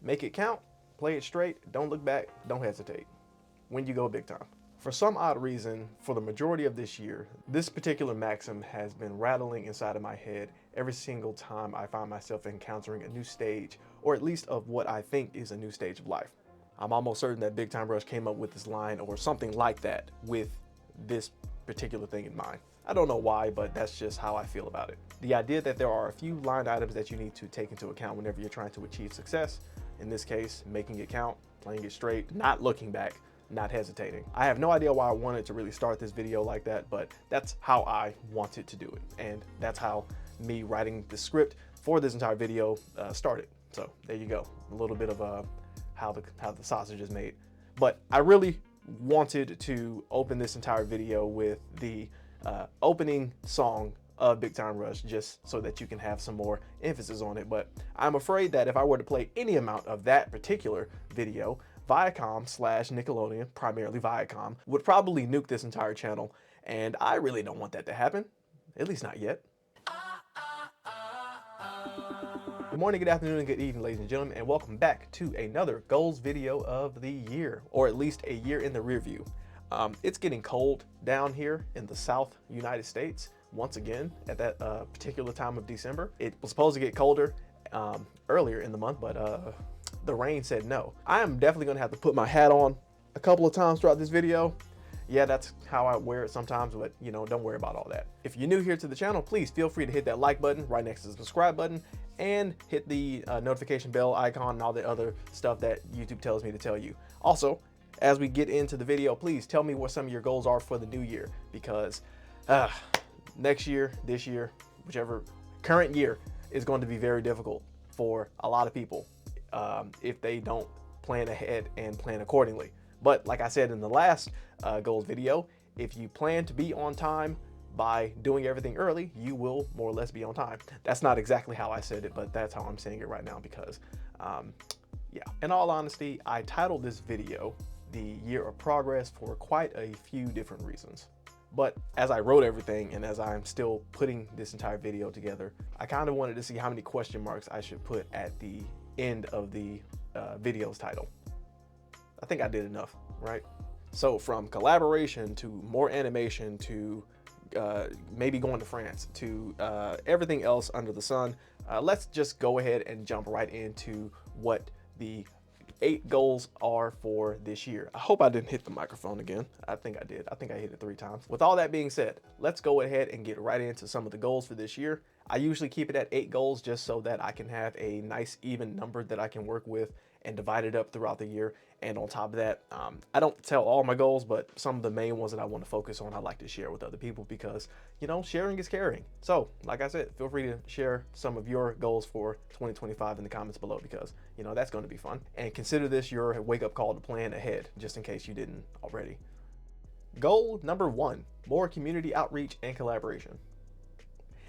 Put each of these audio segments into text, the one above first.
Make it count, play it straight, don't look back, don't hesitate when you go big time. For some odd reason, for the majority of this year, this particular maxim has been rattling inside of my head every single time I find myself encountering a new stage, or at least of what I think is a new stage of life. I'm almost certain that Big Time Rush came up with this line or something like that with this particular thing in mind. I don't know why, but that's just how I feel about it. The idea that there are a few line items that you need to take into account whenever you're trying to achieve success. In this case, making it count, playing it straight, not looking back, not hesitating. I have no idea why I wanted to really start this video like that, but that's how I wanted to do it. And that's how me writing the script for this entire video started. So there you go, a little bit of how the sausage is made. But I really wanted to open this entire video with the opening song of Big Time Rush, just so that you can have some more emphasis on it. But I'm afraid that if I were to play any amount of that particular video, Viacom/Nickelodeon, primarily Viacom, would probably nuke this entire channel, and I really don't want that to happen, at least not yet. Good morning, good afternoon, and good evening, ladies and gentlemen, and welcome back to another goals video of the year, or at least a year in the rear view. It's getting cold down here in the South United States once again at that particular time of December. It was supposed to get colder earlier in the month, but the rain said no. I am definitely gonna have to put my hat on a couple of times throughout this video. Yeah, that's how I wear it sometimes, but you know, don't worry about all that. If you're new here to the channel, please feel free to hit that like button right next to the subscribe button and hit the notification bell icon and all the other stuff that YouTube tells me to tell you. Also, as we get into the video, please tell me what some of your goals are for the new year, because next year, this year, whichever current year is going to be very difficult for a lot of people if they don't plan ahead and plan accordingly. But like I said in the last goals video, if you plan to be on time by doing everything early, you will more or less be on time. That's not exactly how I said it, but that's how I'm saying it right now because, yeah. In all honesty, I titled this video the Year of Progress for quite a few different reasons. But as I wrote everything and as I'm still putting this entire video together, I kind of wanted to see how many question marks I should put at the end of the video's title. I think I did enough, right? So from collaboration to more animation to maybe going to France to everything else under the sun, let's just go ahead and jump right into what the 8 goals are for this year. I hope I didn't hit the microphone again. I think I did. I think I hit it 3 times. With all that being said, let's go ahead and get right into some of the goals for this year. I usually keep it at 8 goals just so that I can have a nice even number that I can work with and divide it up throughout the year. And on top of that, I don't tell all my goals, but some of the main ones that I want to focus on, I like to share with other people because, you know, sharing is caring. So like I said, feel free to share some of your goals for 2025 in the comments below because, you know, that's going to be fun. And consider this your wake-up call to plan ahead, just in case you didn't already. Goal number 1, more community outreach and collaboration.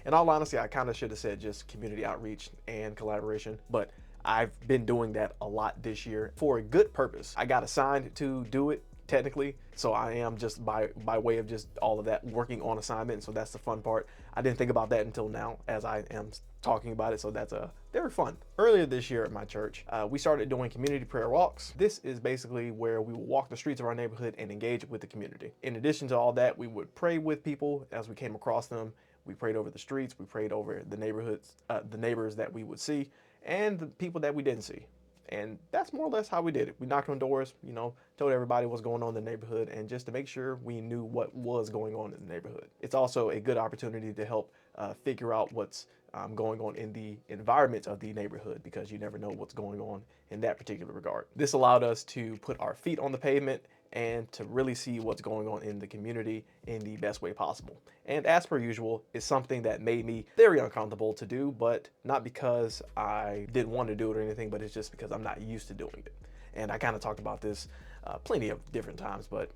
In all honesty, I kind of should have said just community outreach and collaboration, but I've been doing that a lot this year for a good purpose. I got assigned to do it technically, so I am just by way of just all of that working on assignment, so that's the fun part. I didn't think about that until now as I am talking about it, so that's very fun. Earlier this year at my church, we started doing community prayer walks. This is basically where we will walk the streets of our neighborhood and engage with the community. In addition to all that, we would pray with people as we came across them. We prayed over the streets, we prayed over the neighborhoods, the neighbors that we would see, and the people that we didn't see. And that's more or less how we did it. We knocked on doors, you know, told everybody what's going on in the neighborhood and just to make sure we knew what was going on in the neighborhood. It's also a good opportunity to help figure out what's going on in the environment of the neighborhood because you never know what's going on in that particular regard. This allowed us to put our feet on the pavement and to really see what's going on in the community in the best way possible. And as per usual, it's something that made me very uncomfortable to do, but not because I didn't want to do it or anything, but it's just because I'm not used to doing it. And I kind of talked about this plenty of different times, but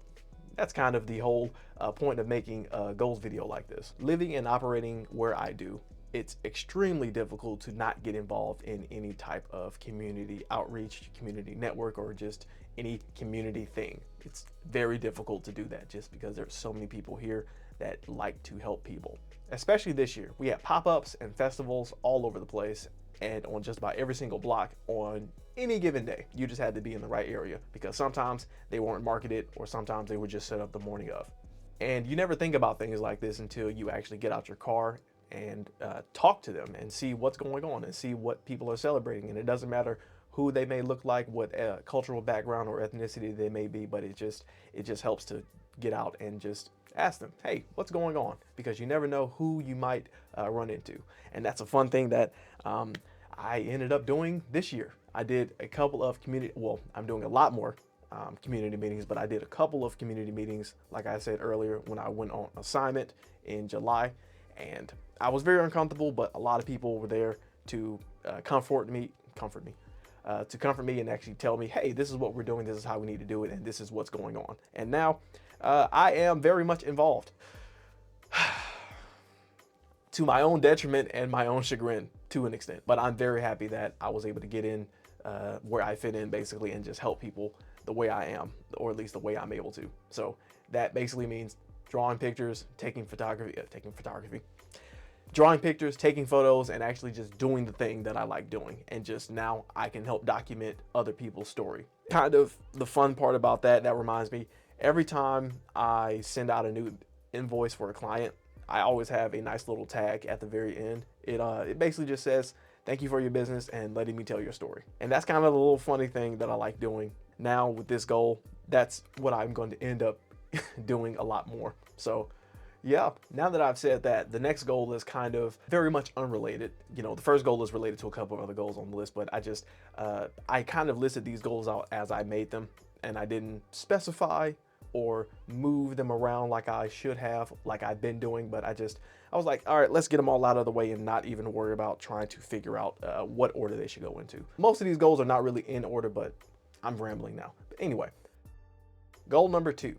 that's kind of the whole point of making a goals video like this. Living and operating where I do, it's extremely difficult to not get involved in any type of community outreach, community network, or just any community thing. It's very difficult to do that just because there's so many people here that like to help people. Especially this year, we had pop-ups and festivals all over the place. and on just about every single block on any given day. You just had to be in the right area, because sometimes they weren't marketed, or sometimes they were just set up the morning of. And you never think about things like this until you actually get out your car and talk to them and see what's going on and see what people are celebrating. And it doesn't matter who they may look like, what cultural background or ethnicity they may be, but it just helps to get out and just ask them, hey, what's going on? Because you never know who you might run into. And that's a fun thing that I ended up doing this year. I did a couple of I'm doing a lot more community meetings, but I did a couple of community meetings, like I said earlier, when I went on assignment in July. And I was very uncomfortable, but a lot of people were there to comfort me and actually tell me, hey, this is what we're doing, this is how we need to do it, and this is what's going on. And now I am very much involved to my own detriment and my own chagrin to an extent. But I'm very happy that I was able to get in where I fit in, basically, and just help people the way I am, or at least the way I'm able to. So that basically means drawing pictures, drawing pictures, taking photos, and actually just doing the thing that I like doing. And just now I can help document other people's story. Kind of the fun part about that reminds me, every time I send out a new invoice for a client, I always have a nice little tag at the very end. It basically just says, thank you for your business and letting me tell your story. And that's kind of the little funny thing that I like doing. Now with this goal, that's what I'm going to end up doing a lot more. So yeah, now that I've said that, the next goal is kind of very much unrelated. You know, the first goal is related to a couple of other goals on the list, but I kind of listed these goals out as I made them, and I didn't specify or move them around like I should have, like I've been doing. But I was like, all right, let's get them all out of the way and not even worry about trying to figure out what order they should go into. Most of these goals are not really in order, but I'm rambling now. But anyway, goal number 2.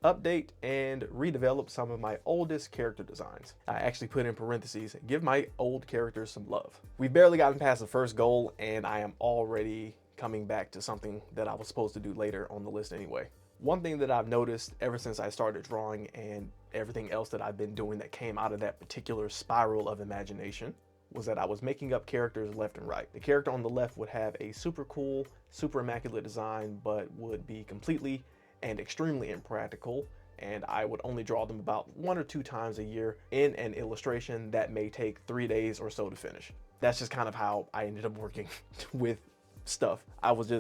Update and redevelop some of my oldest character designs. I actually put in parentheses, give my old characters some love. We've barely gotten past the first goal, and I am already coming back to something that I was supposed to do later on the list anyway. One thing that I've noticed ever since I started drawing, and everything else that I've been doing that came out of that particular spiral of imagination, was that I was making up characters left and right. The character on the left would have a super cool, super immaculate design, but would be completely and extremely impractical, and I would only draw them about 1 or 2 times a year in an illustration that may take 3 days or so to finish. That's just kind of how I ended up working with stuff. I was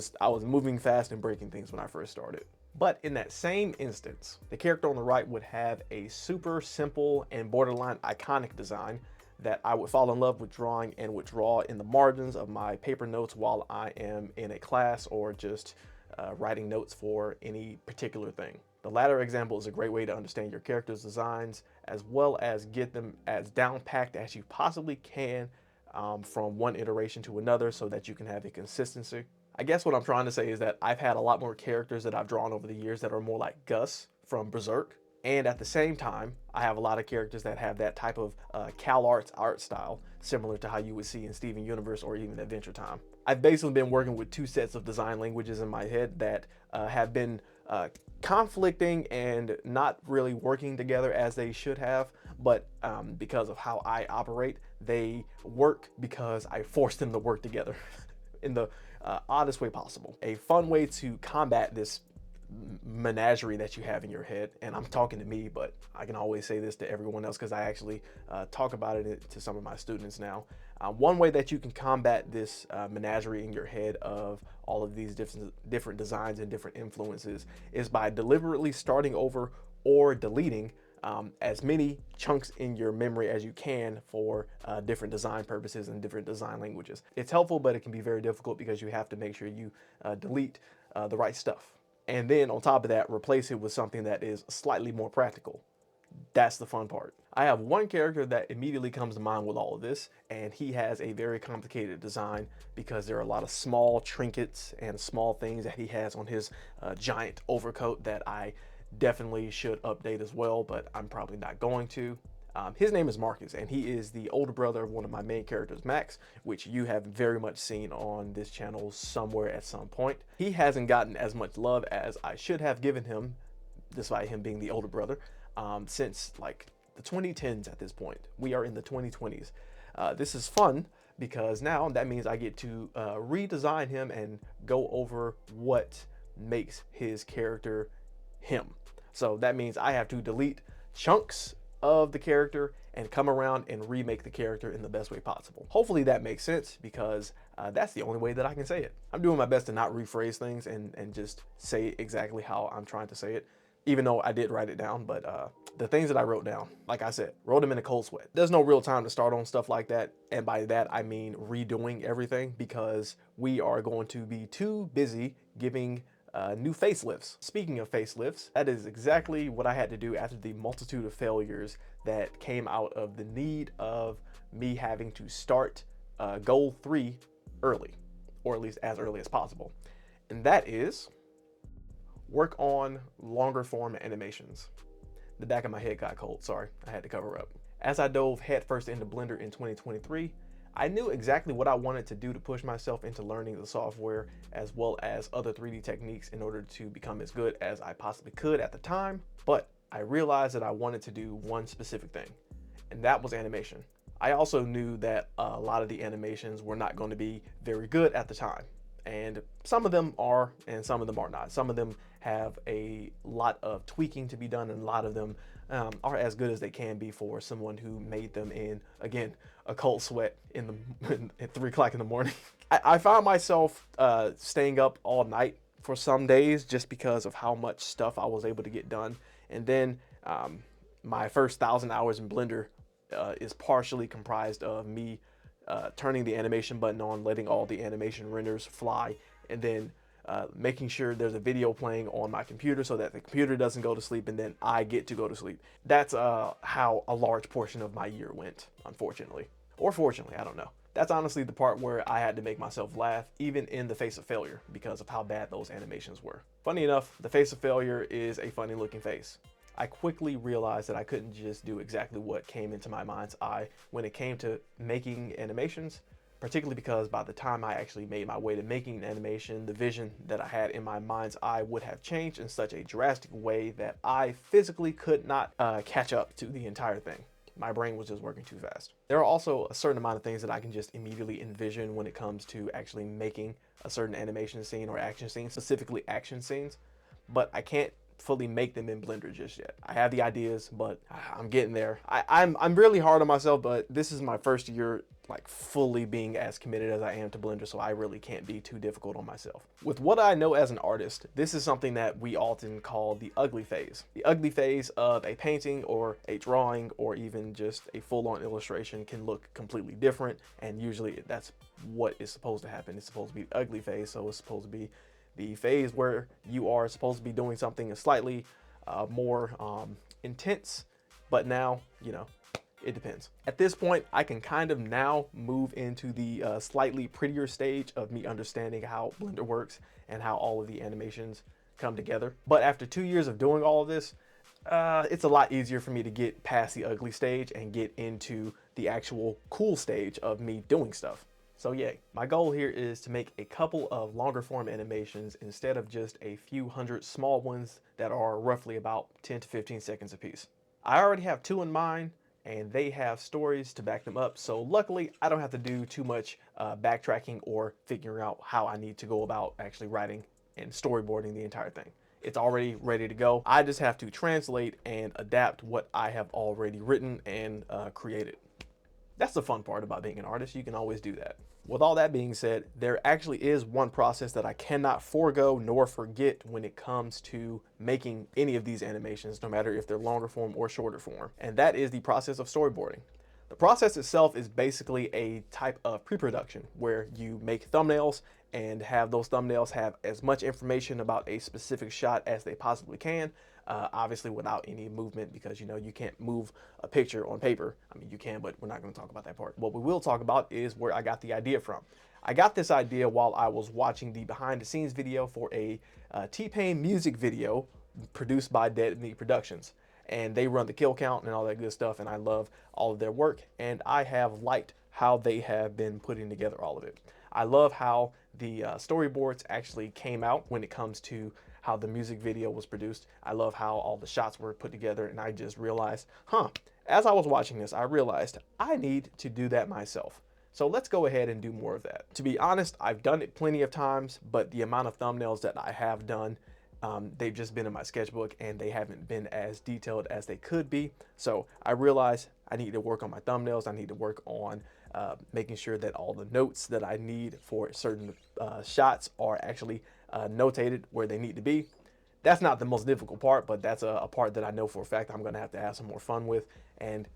moving fast and breaking things when I first started. But in that same instance, the character on the right would have a super simple and borderline iconic design that I would fall in love with drawing, and would draw in the margins of my paper notes while I am in a class or just writing notes for any particular thing. The latter example is a great way to understand your character's designs, as well as get them as down packed as you possibly can from one iteration to another, so that you can have a consistency. I guess what I'm trying to say is that I've had a lot more characters that I've drawn over the years that are more like Gus from Berserk. And at the same time, I have a lot of characters that have that type of CalArts art style, similar to how you would see in Steven Universe or even Adventure Time. I've basically been working with 2 sets of design languages in my head that have been conflicting and not really working together as they should have. But because of how I operate, they work because I force them to work together in the oddest way possible. A fun way to combat this menagerie that you have in your head, and I'm talking to me, but I can always say this to everyone else because I actually talk about it to some of my students now. One way that you can combat this menagerie in your head of all of these different designs and different influences is by deliberately starting over or deleting as many chunks in your memory as you can for different design purposes and different design languages. It's helpful, but it can be very difficult because you have to make sure you delete the right stuff. And then on top of that, replace it with something that is slightly more practical. That's the fun part. I have one character that immediately comes to mind with all of this, and he has a very complicated design because there are a lot of small trinkets and small things that he has on his giant overcoat that I definitely should update as well, but I'm probably not going to. His name is Marcus, and he is the older brother of one of my main characters, Max, which you have very much seen on this channel somewhere at some point. He hasn't gotten as much love as I should have given him, despite him being the older brother, since like the 2010s at this point. We are in the 2020s. This is fun because now that means I get to redesign him and go over what makes his character him. So that means I have to delete chunks of the character and come around and remake the character in the best way possible. Hopefully that makes sense, because that's the only way that I can say it. I'm doing my best to not rephrase things and just say exactly how I'm trying to say it, even though I did write it down. But the things that I wrote down, like I said, wrote them in a cold sweat. There's no real time to start on stuff like that. And by that, I mean redoing everything, because we are going to be too busy giving new facelifts. Speaking of facelifts, that is exactly what I had to do after the multitude of failures that came out of the need of me having to start goal 3 early, or at least as early as possible. And that is work on longer form animations. The back of my head got cold, sorry, I had to cover up. As I dove headfirst into Blender in 2023, I knew exactly what I wanted to do to push myself into learning the software as well as other 3D techniques in order to become as good as I possibly could at the time, but I realized that I wanted to do one specific thing, and that was animation. I also knew that a lot of the animations were not going to be very good at the time, and some of them are and some of them are not. Some of them have a lot of tweaking to be done, and a lot of them are as good as they can be for someone who made them in, again, a cold sweat at 3 o'clock in the morning. I found myself staying up all night for some days just because of how much stuff I was able to get done. And then my first 1,000 hours in Blender is partially comprised of me turning the animation button on, letting all the animation renders fly, and then making sure there's a video playing on my computer so that the computer doesn't go to sleep and then I get to go to sleep. That's how a large portion of my year went, unfortunately. Or fortunately, I don't know. That's honestly the part where I had to make myself laugh, even in the face of failure, because of how bad those animations were. Funny enough, the face of failure is a funny looking face. I quickly realized that I couldn't just do exactly what came into my mind's eye when it came to making animations, particularly because by the time I actually made my way to making an animation, the vision that I had in my mind's eye would have changed in such a drastic way that I physically could not catch up to the entire thing. My brain was just working too fast. There are also a certain amount of things that I can just immediately envision when it comes to actually making a certain animation scene or action scene, specifically action scenes, but I can't fully make them in Blender just yet. I have the ideas, but I'm getting there. I'm really hard on myself, but this is my first year like fully being as committed as I am to Blender, so I really can't be too difficult on myself. With what I know as an artist, this is something that we often call the ugly phase. The ugly phase of a painting or a drawing or even just a full-on illustration can look completely different, and usually that's what is supposed to happen. It's supposed to be the ugly phase, so it's supposed to be the phase where you are supposed to be doing something slightly more intense, but now, you know, it depends. At this point, I can kind of now move into the slightly prettier stage of me understanding how Blender works and how all of the animations come together. But after 2 years of doing all of this, it's a lot easier for me to get past the ugly stage and get into the actual cool stage of me doing stuff. So yay. My goal here is to make a couple of longer form animations instead of just a few hundred small ones that are roughly about 10 to 15 seconds apiece. I already have 2 in mind, and they have stories to back them up, so luckily I don't have to do too much backtracking or figuring out how I need to go about actually writing and storyboarding the entire thing. It's already ready to go. I just have to translate and adapt what I have already written and created. That's the fun part about being an artist. You can always do that. With all that being said, there actually is one process that I cannot forego nor forget when it comes to making any of these animations, no matter if they're longer form or shorter form, and that is the process of storyboarding. The process itself is basically a type of pre-production where you make thumbnails and have those thumbnails have as much information about a specific shot as they possibly can, obviously without any movement, because you know you can't move a picture on paper. I mean, you can, but we're not going to talk about that part. What we will talk about is where I got the idea from. I got this idea while I was watching the behind the scenes video for a T-Pain music video produced by Dead Meat Productions. And they run the kill count and all that good stuff, and I love all of their work, and I have liked how they have been putting together all of it. I love how the storyboards actually came out when it comes to how the music video was produced. I love how all the shots were put together, and I just realized, as I was watching this, I realized I need to do that myself. So let's go ahead and do more of that. To be honest, I've done it plenty of times, but the amount of thumbnails that I have done, they've just been in my sketchbook and they haven't been as detailed as they could be. So I realized I need to work on my thumbnails. I need to work on making sure that all the notes that I need for certain shots are actually notated where they need to be. That's not the most difficult part, but that's a part that I know for a fact I'm going to have some more fun with and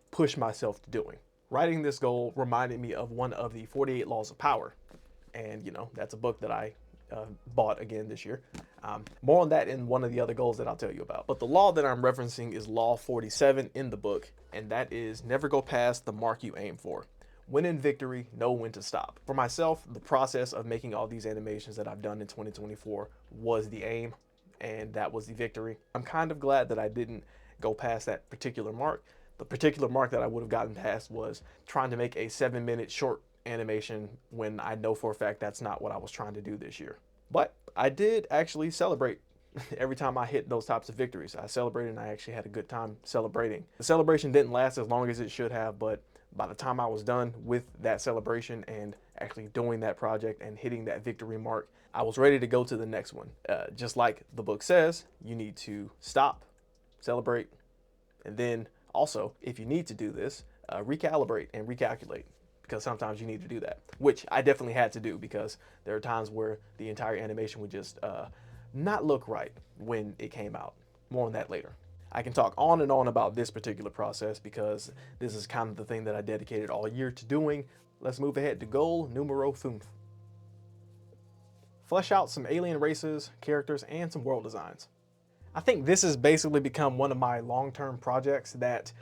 push myself to doing. Writing this goal reminded me of one of the 48 Laws of Power. And, you know, that's a book that I bought again this year. More on that in one of the other goals that I'll tell you about. But the law that I'm referencing is Law 47 in the book, and that is never go past the mark you aim for. When in victory, know when to stop. For myself, the process of making all these animations that I've done in 2024 was the aim, and that was the victory. I'm kind of glad that I didn't go past that particular mark. The particular mark that I would have gotten past was trying to make a 7-minute short animation when I know for a fact that's not what I was trying to do this year. But I did actually celebrate every time I hit those types of victories. I celebrated and I actually had a good time celebrating. The celebration didn't last as long as it should have, but by the time I was done with that celebration and actually doing that project and hitting that victory mark, I was ready to go to the next one. Just like the book says, you need to stop, celebrate, and then also, if you need to do this, recalibrate and recalculate, because sometimes you need to do that, which I definitely had to do because there are times where the entire animation would just not look right when it came out. More on that later. I can talk on and on about this particular process because this is kind of the thing that I dedicated all year to doing. Let's move ahead to goal numero 5. Flesh out some alien races, characters, and some world designs. I think this has basically become one of my long-term projects that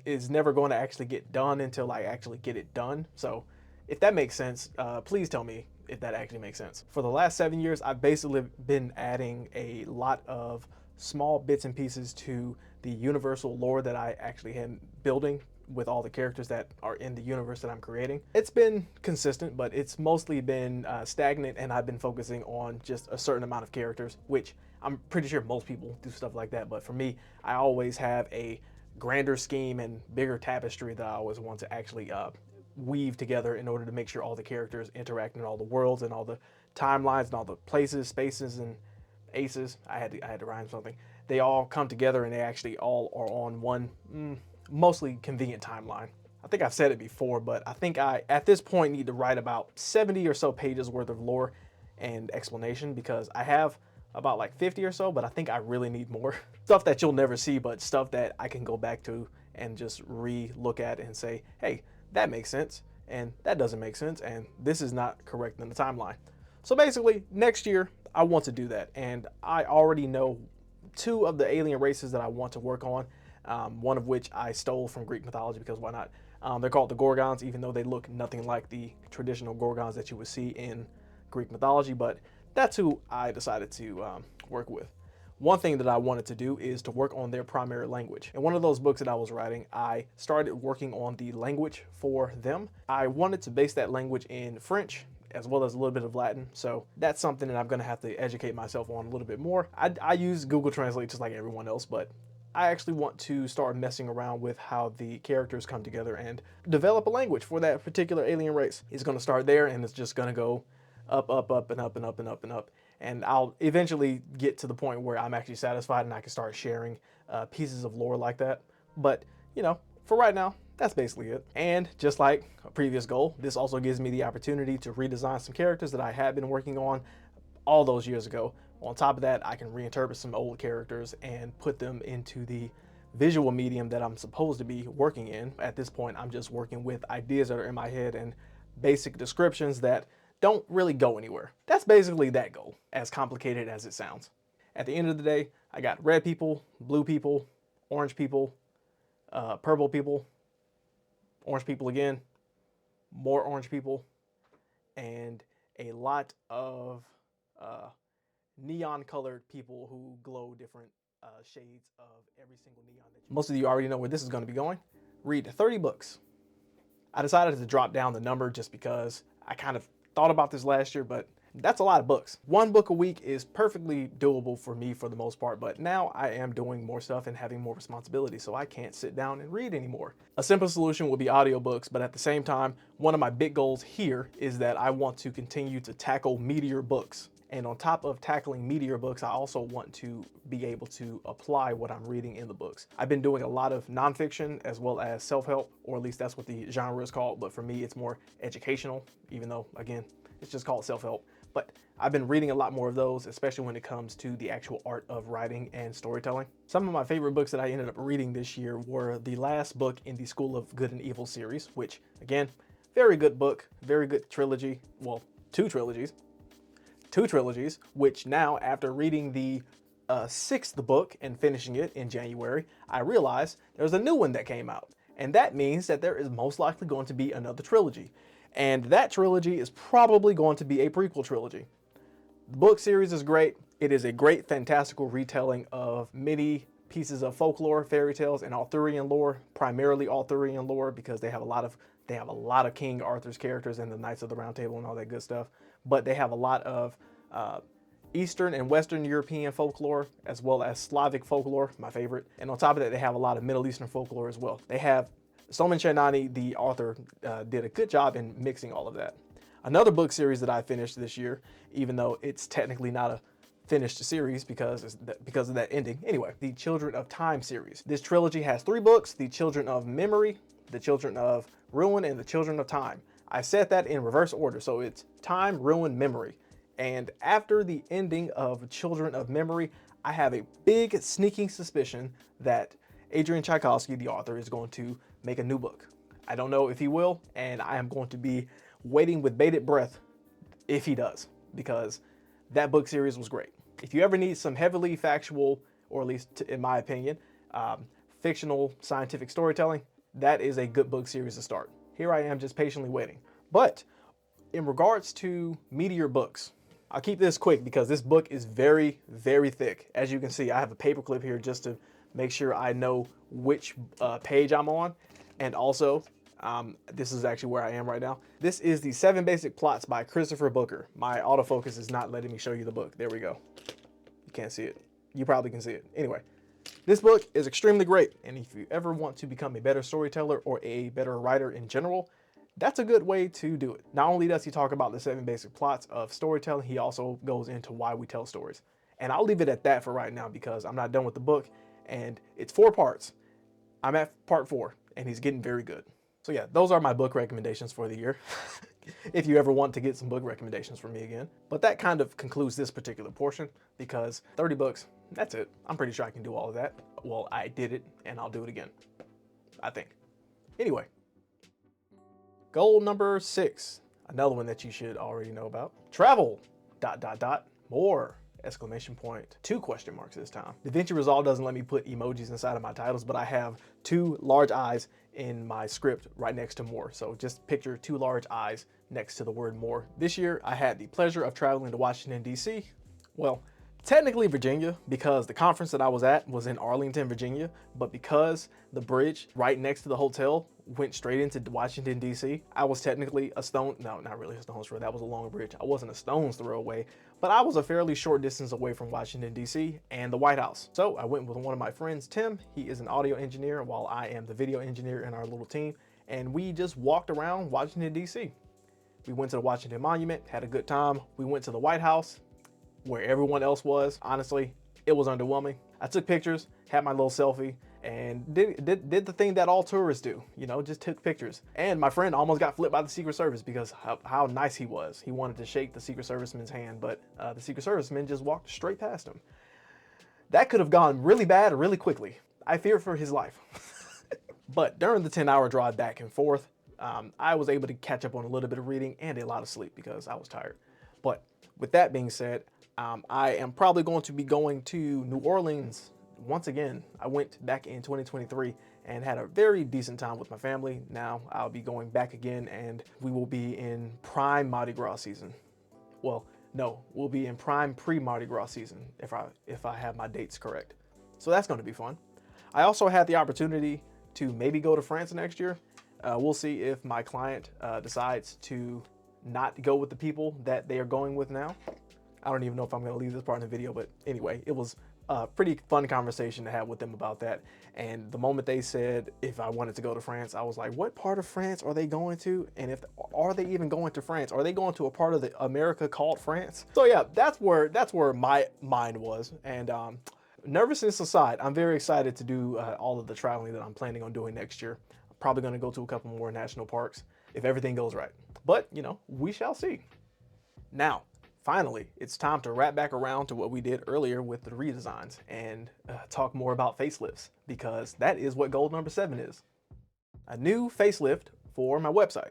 is never going to actually get done until I actually get it done. So if that makes sense, please tell me if that actually makes sense. For the last 7 years, I've basically been adding a lot of small bits and pieces to the universal lore that I actually am building with all the characters that are in the universe that I'm creating. It's been consistent, but it's mostly been stagnant, and I've been focusing on just a certain amount of characters, which I'm pretty sure most people do stuff like that. But for me, I always have a grander scheme and bigger tapestry that I always want to actually weave together in order to make sure all the characters interact in all the worlds and all the timelines and all the places, spaces, and aces. I had to rhyme something. They all come together and they actually all are on one mostly convenient timeline. I think I've said it before, but I think I, at this point, need to write about 70 or so pages worth of lore and explanation, because I have about like 50 or so, but I think I really need more. Stuff that you'll never see, but stuff that I can go back to and just re-look at and say, hey, that makes sense, and that doesn't make sense, and this is not correct in the timeline. So basically, next year, I want to do that, and I already know 2 of the alien races that I want to work on. One of which I stole from Greek mythology, because why not? They're called the Gorgons, even though they look nothing like the traditional Gorgons that you would see in Greek mythology, but that's who I decided to work with. One thing that I wanted to do is to work on their primary language. In one of those books that I was writing, I started working on the language for them. I wanted to base that language in French, as well as a little bit of Latin. So that's something that I'm going to have to educate myself on a little bit more. I use Google Translate just like everyone else, but I actually want to start messing around with how the characters come together and develop a language for that particular alien race. It's going to start there, and it's just going to go up, up, up, and up, and up, and up, and up. And I'll eventually get to the point where I'm actually satisfied and I can start sharing pieces of lore like that. But, you know, for right now, that's basically it. And just like a previous goal, this also gives me the opportunity to redesign some characters that I had been working on all those years ago. On top of that, I can reinterpret some old characters and put them into the visual medium that I'm supposed to be working in. At this point, I'm just working with ideas that are in my head and basic descriptions that don't really go anywhere. That's basically that goal, as complicated as it sounds. At the end of the day, I got red people, blue people, orange people, purple people, orange people again, more orange people, and a lot of neon colored people who glow different shades of every single neon. Most of you already know where this is going to be going. Read 30 books. I decided to drop down the number just because I kind of thought about this last year, but That's a lot of books. One book a week is perfectly doable for me for the most part, but now I am doing more stuff and having more responsibility, so I can't sit down and read anymore. A simple solution would be audiobooks, but at the same time, one of my big goals here is that I want to continue to tackle meatier books. And on top of tackling meatier books, I also want to be able to apply what I'm reading in the books. I've been doing a lot of nonfiction as well as self-help, or at least that's what the genre is called, but for me it's more educational, even though, again, it's just called self-help. But I've been reading a lot more of those, especially when it comes to the actual art of writing and storytelling. Some of my favorite books that I ended up reading this year were the last book in the School of Good and Evil series, which, again, very good book, very good trilogy. Well, two trilogies, which now, after reading the sixth book and finishing it in January, I realized there's a new one that came out. And that means that there is most likely going to be another trilogy. And that trilogy is probably going to be a prequel trilogy. The book series is great. It is a great fantastical retelling of many pieces of folklore, fairy tales, and Arthurian lore, primarily Arthurian lore, because they have a lot of King Arthur's characters and the Knights of the Round Table and all that good stuff. But they have a lot of Eastern and Western European folklore, as well as Slavic folklore, my favorite. And on top of that, they have a lot of Middle Eastern folklore as well. They have Soman Chainani, the author, did a good job in mixing all of that. Another book series that I finished this year, even though it's technically not a finished series because of that ending. Anyway, the Children of Time series. This trilogy has 3 books: the Children of Memory, the Children of Ruin, and the Children of Time. I said that in reverse order, so it's Time, Ruin, Memory. And after the ending of Children of Memory, I have a big sneaking suspicion that Adrian Tchaikovsky, the author, is going to make a new book. I don't know if he will, and I am going to be waiting with bated breath if he does, because that book series was great. If you ever need some heavily factual, or at least in my opinion, fictional scientific storytelling, that is a good book series to start. Here I am just patiently waiting. But in regards to meatier books, I'll keep this quick because this book is very, very thick. As you can see, I have a paperclip here just to make sure I know which page I'm on. And also, this is actually where I am right now. This is the 7 Basic Plots by Christopher Booker. My autofocus is not letting me show you the book. There we go. You can't see it. You probably can see it. Anyway, this book is extremely great. And if you ever want to become a better storyteller or a better writer in general, that's a good way to do it. Not only does he talk about the 7 basic plots of storytelling, he also goes into why we tell stories. And I'll leave it at that for right now because I'm not done with the book and it's 4 parts. I'm at part 4 and he's getting very good. So yeah, those are my book recommendations for the year. If you ever want to get some book recommendations from me again. But that kind of concludes this particular portion because 30 books, that's it. I'm pretty sure I can do all of that. Well, I did it and I'll do it again, I think. Anyway. Goal number 6, another one that you should already know about. Travel, ... more, ! 2 question marks this time. DaVinci Resolve doesn't let me put emojis inside of my titles, but I have 2 large eyes in my script right next to more. So just picture 2 large eyes next to the word more. This year, I had the pleasure of traveling to Washington, D.C. Well, technically Virginia, because the conference that I was at was in Arlington, Virginia, but because the bridge right next to the hotel went straight into Washington, D.C., I was technically not really a stone's throw, that was a long bridge. I wasn't a stone's throw away, but I was a fairly short distance away from Washington, D.C. and the White House. So I went with one of my friends, Tim. He is an audio engineer while I am the video engineer in our little team, and we just walked around Washington, D.C. We went to the Washington Monument, had a good time. We went to the White House, where everyone else was. Honestly, it was underwhelming. I took pictures, had my little selfie, and did the thing that all tourists do, you know, just took pictures. And my friend almost got flipped by the Secret Service because how nice he was. He wanted to shake the Secret Serviceman's hand, but the Secret Serviceman just walked straight past him. That could have gone really bad really quickly. I fear for his life. But during the 10-hour drive back and forth, I was able to catch up on a little bit of reading and a lot of sleep because I was tired. But with that being said, I am probably going to be going to New Orleans once again. I went back in 2023 and had a very decent time with my family. Now I'll be going back again and we will be in prime Mardi Gras season. Well, no, we'll be in prime pre-Mardi Gras season if I have my dates correct. So that's going to be fun. I also had the opportunity to maybe go to France next year. We'll see if my client decides to not go with the people that they are going with now. I don't even know if I'm going to leave this part in the video, but anyway, it was a pretty fun conversation to have with them about that. And the moment they said if I wanted to go to France, I was like, what part of France are they going to? And if are they even going to France? Are they going to a part of the America called France? So yeah, that's where my mind was. And nervousness aside, I'm very excited to do all of the traveling that I'm planning on doing next year. I'm probably going to go to a couple more national parks if everything goes right. But you know, we shall see. Now, finally, it's time to wrap back around to what we did earlier with the redesigns and talk more about facelifts, because that is what goal number 7 is. A new facelift for my website.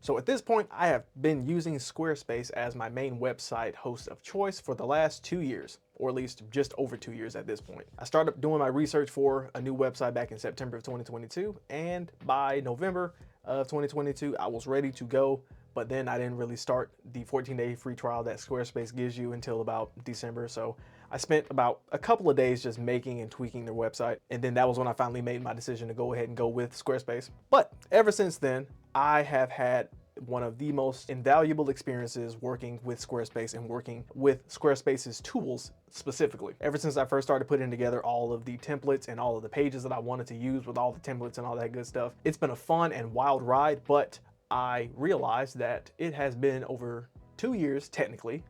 So at this point, I have been using Squarespace as my main website host of choice for the last 2 years, or at least just over 2 years at this point. I started doing my research for a new website back in September of 2022, and by November of 2022, I was ready to go. But then I didn't really start the 14-day free trial that Squarespace gives you until about December. So I spent about a couple of days just making and tweaking their website. And then that was when I finally made my decision to go ahead and go with Squarespace. But ever since then, I have had one of the most invaluable experiences working with Squarespace and working with Squarespace's tools specifically. Ever since I first started putting together all of the templates and all of the pages that I wanted to use with all the templates and all that good stuff, it's been a fun and wild ride, but I realized that it has been over 2 years technically,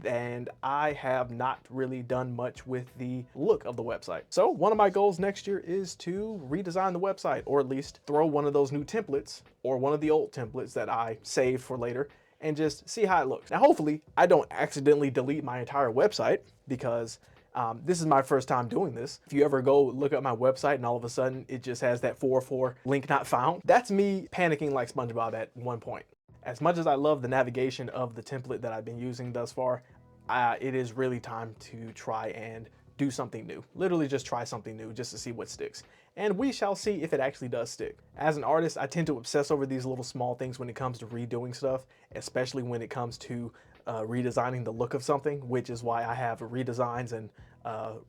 and I have not really done much with the look of the website. So one of my goals next year is to redesign the website, or at least throw one of those new templates or one of the old templates that I saved for later and just see how it looks. Now, hopefully I don't accidentally delete my entire website, because this is my first time doing this. If you ever go look at my website and all of a sudden it just has that 404 link not found, that's me panicking like SpongeBob at one point. As much as I love the navigation of the template that I've been using thus far, it is really time to try and do something new. Literally just try something new just to see what sticks. And we shall see if it actually does stick. As an artist, I tend to obsess over these little small things when it comes to redoing stuff, especially when it comes to redesigning the look of something, which is why I have redesigns and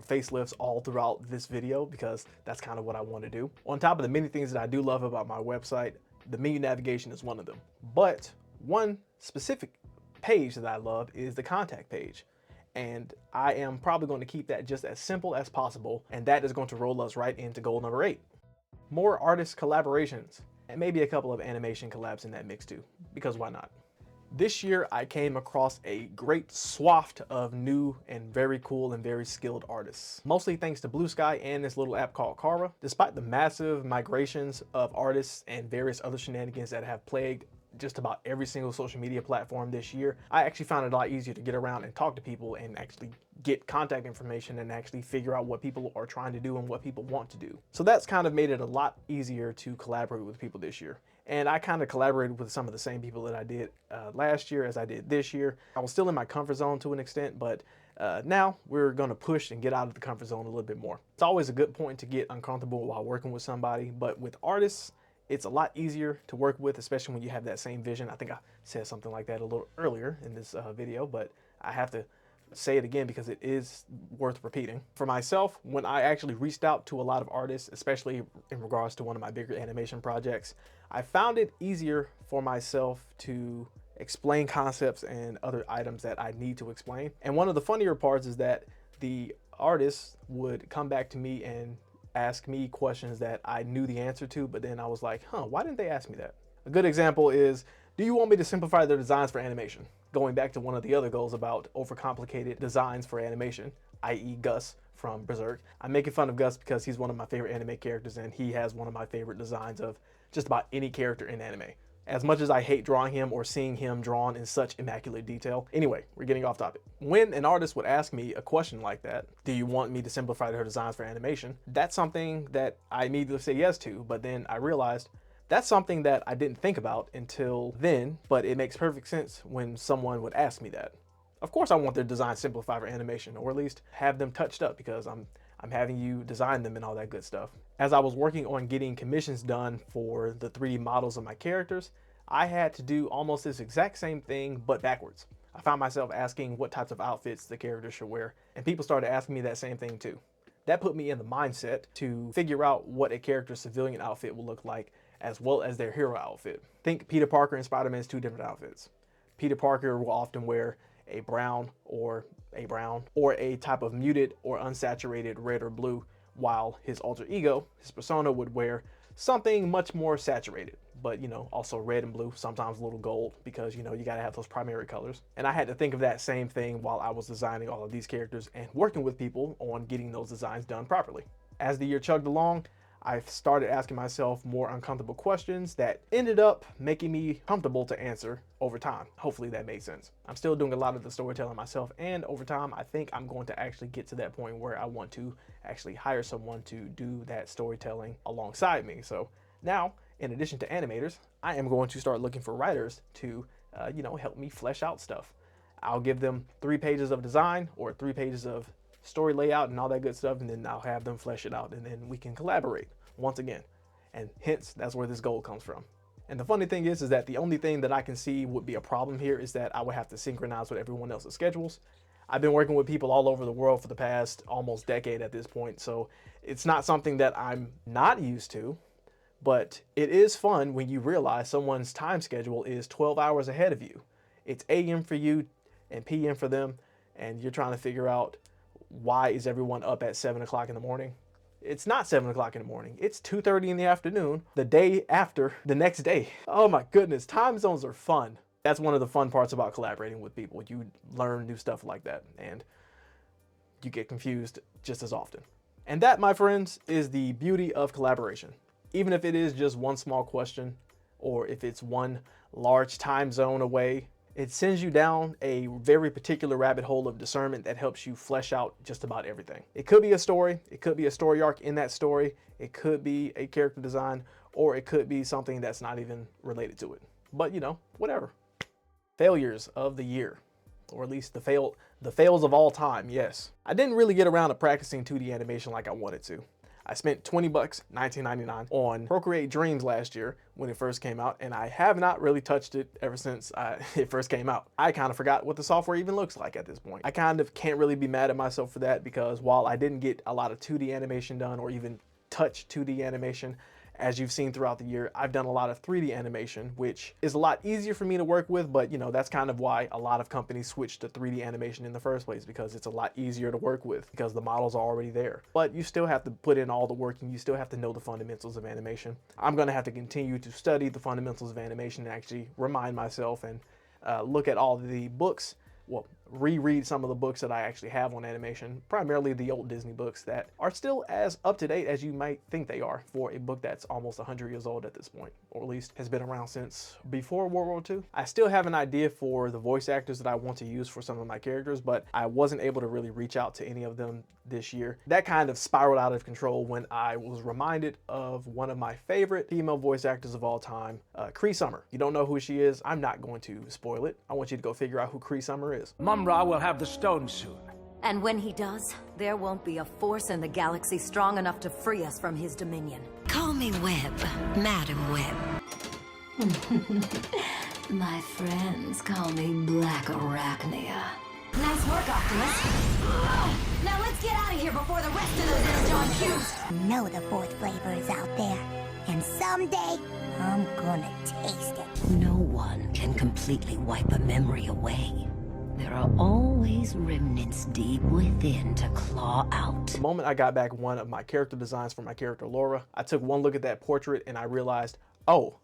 facelifts all throughout this video, because that's kind of what I want to do. On top of the many things that I do love about my website, the menu navigation is one of them. But one specific page that I love is the contact page. And I am probably going to keep that just as simple as possible. And that is going to roll us right into goal number 8. More artist collaborations, and maybe a couple of animation collabs in that mix too, because why not? This year, I came across a great swath of new and very cool and very skilled artists, mostly thanks to Blue Sky and this little app called Kara. Despite the massive migrations of artists and various other shenanigans that have plagued just about every single social media platform this year, I actually found it a lot easier to get around and talk to people and actually get contact information and actually figure out what people are trying to do and what people want to do. So that's kind of made it a lot easier to collaborate with people this year. And I kind of collaborated with some of the same people that I did last year as I did this year. I was still in my comfort zone to an extent, but now we're going to push and get out of the comfort zone a little bit more. It's always a good point to get uncomfortable while working with somebody, but with artists, it's a lot easier to work with, especially when you have that same vision. I think I said something like that a little earlier in this video, but I have to say it again because it is worth repeating. For myself, when I actually reached out to a lot of artists, especially in regards to one of my bigger animation projects, I found it easier for myself to explain concepts and other items that I need to explain. And one of the funnier parts is that the artists would come back to me and ask me questions that I knew the answer to, but then I was like, why didn't they ask me that? A good example is, do you want me to simplify their designs for animation? Going back to one of the other goals about overcomplicated designs for animation, i.e. Gus from Berserk. I'm making fun of Gus because he's one of my favorite anime characters and he has one of my favorite designs of just about any character in anime. As much as I hate drawing him or seeing him drawn in such immaculate detail. Anyway, we're getting off topic. When an artist would ask me a question like that, do you want me to simplify their designs for animation? That's something that I immediately say yes to, but then I realized that's something that I didn't think about until then, but it makes perfect sense when someone would ask me that. Of course I want their design simplified for animation, or at least have them touched up because I'm having you design them and all that good stuff. As I was working on getting commissions done for the 3D models of my characters, I had to do almost this exact same thing, but backwards. I found myself asking what types of outfits the characters should wear, and people started asking me that same thing too. That put me in the mindset to figure out what a character's civilian outfit will look like as well as their hero outfit. Think Peter Parker and Spider-Man's two different outfits. Peter Parker will often wear a brown or a type of muted or unsaturated red or blue, while his alter ego, his persona, would wear something much more saturated, but also red and blue, sometimes a little gold, because you gotta have those primary colors. And I had to think of that same thing while I was designing all of these characters and working with people on getting those designs done properly. As the year chugged along, I started asking myself more uncomfortable questions that ended up making me comfortable to answer over time. Hopefully that made sense. I'm still doing a lot of the storytelling myself, and over time I think I'm going to actually get to that point where I want to actually hire someone to do that storytelling alongside me. So now, in addition to animators, I am going to start looking for writers to help me flesh out stuff. I'll give them 3 pages of design or 3 pages of story layout and all that good stuff, and then I'll have them flesh it out, and then we can collaborate once again. And hence, that's where this goal comes from. And the funny thing is that the only thing that I can see would be a problem here is that I would have to synchronize with everyone else's schedules. I've been working with people all over the world for the past almost decade at this point, so it's not something that I'm not used to, but it is fun when you realize someone's time schedule is 12 hours ahead of you. It's AM for you and PM for them, and you're trying to figure out, why is everyone up at 7 o'clock in the morning? It's not 7 o'clock in the morning. It's 2:30 in the afternoon, the day after the next day. Oh my goodness, time zones are fun. That's one of the fun parts about collaborating with people. You learn new stuff like that, and you get confused just as often. And that, my friends, is the beauty of collaboration. Even if it is just one small question, or if it's one large time zone away, it sends you down a very particular rabbit hole of discernment that helps you flesh out just about everything. It could be a story, it could be a story arc in that story, it could be a character design, or it could be something that's not even related to it. But whatever. Failures of the year, or at least the fails of all time, yes. I didn't really get around to practicing 2D animation like I wanted to. I spent $20, $19.99 on Procreate Dreams last year when it first came out, and I have not really touched it ever since it first came out. I kind of forgot what the software even looks like at this point. I kind of can't really be mad at myself for that, because while I didn't get a lot of 2D animation done or even touch 2D animation, as you've seen throughout the year, I've done a lot of 3D animation, which is a lot easier for me to work with, but that's kind of why a lot of companies switch to 3D animation in the first place, because it's a lot easier to work with because the models are already there. But you still have to put in all the work, and you still have to know the fundamentals of animation. I'm gonna have to continue to study the fundamentals of animation and actually remind myself and look at all the books, well, reread some of the books that I actually have on animation, primarily the old Disney books that are still as up to date as you might think they are for a book that's almost 100 years old at this point, or at least has been around since before World War II. I still have an idea for the voice actors that I want to use for some of my characters, but I wasn't able to really reach out to any of them this year. That kind of spiraled out of control when I was reminded of one of my favorite female voice actors of all time, Cree Summer. You don't know who she is? I'm not going to spoil it. I want you to go figure out who Cree Summer is. Mumra will have the stone soon. And when he does, there won't be a force in the galaxy strong enough to free us from his dominion. Call me Webb, Madam Webb. My friends call me Black Arachnia. Nice work, Optimus. Now let's get out of here before the rest of those little John Q's. Know the fourth flavor is out there, and someday I'm gonna taste it. No one can completely wipe a memory away. There are always remnants deep within to claw out. The moment I got back one of my character designs for my character Laura, I took one look at that portrait and I realized, oh,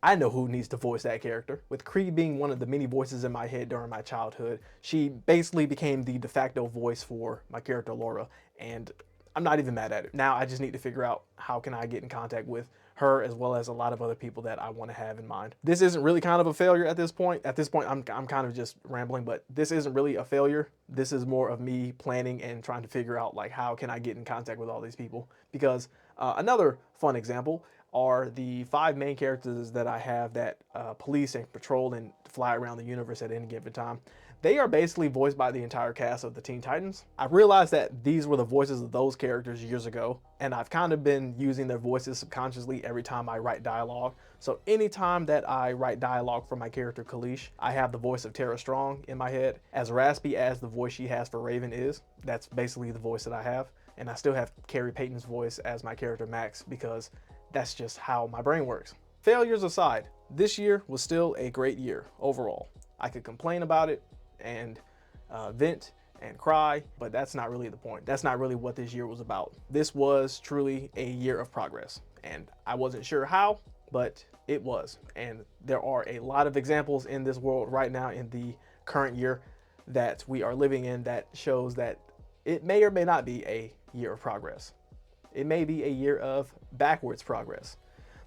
I know who needs to voice that character. With Cree being one of the many voices in my head during my childhood, she basically became the de facto voice for my character Laura, and I'm not even mad at it. Now I just need to figure out how can I get in contact with her as well as a lot of other people that I want to have in mind. This isn't really kind of a failure at this point. At this point, I'm kind of just rambling, but this isn't really a failure. This is more of me planning and trying to figure out like how can I get in contact with all these people. Because another fun example are the 5 main characters that I have that police and patrol and fly around the universe at any given time. They are basically voiced by the entire cast of the Teen Titans. I realized that these were the voices of those characters years ago, and I've kind of been using their voices subconsciously every time I write dialogue. So anytime that I write dialogue for my character Kalish, I have the voice of Tara Strong in my head. As raspy as the voice she has for Raven is, that's basically the voice that I have. And I still have Carrie Payton's voice as my character Max, because that's just how my brain works. failures aside, this year was still a great year overall. I could complain about it and vent and cry, but that's not really the point. That's not really what this year was about. This was truly a year of progress, and I wasn't sure how, but it was. And there are a lot of examples in this world right now in the current year that we are living in that shows that it may or may not be a year of progress. It may be a year of backwards progress,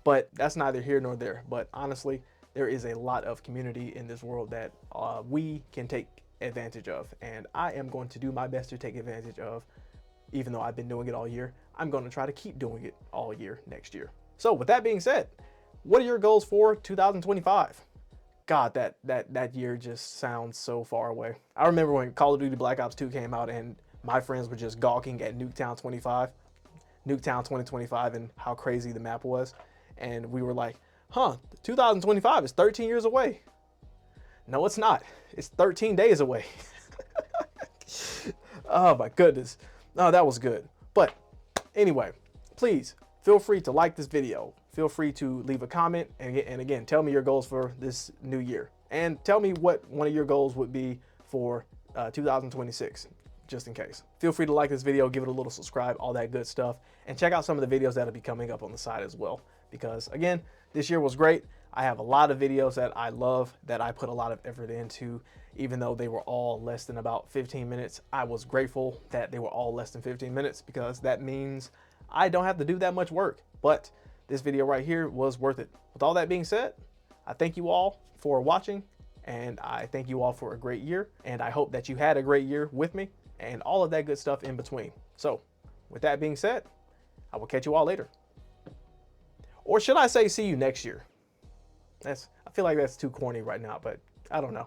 but that's neither here nor there. But honestly, there is a lot of community in this world that we can take advantage of, and I am going to do my best to take advantage of. Even though I've been doing it all year, I'm going to try to keep doing it all year next year. So with that being said, what are your goals for 2025? God, that year just sounds so far away. I remember when Call of Duty Black Ops 2 came out and my friends were just gawking at Nuketown 2025 and how crazy the map was. And we were like, 2025 is 13 years away. No, it's not. It's 13 days away. Oh my goodness. Oh, that was good. But anyway, please feel free to like this video. Feel free to leave a comment, and again, tell me your goals for this new year. And tell me what one of your goals would be for 2026, just in case. Feel free to like this video, give it a little subscribe, all that good stuff. And check out some of the videos that'll be coming up on the side as well. Because again, this year was great. I have a lot of videos that I love, that I put a lot of effort into, even though they were all less than about 15 minutes. I was grateful that they were all less than 15 minutes because that means I don't have to do that much work. But this video right here was worth it. With all that being said, I thank you all for watching, and I thank you all for a great year, and I hope that you had a great year with me and all of that good stuff in between. So with that being said, I will catch you all later. Or should I say see you next year? I feel like that's too corny right now, but I don't know.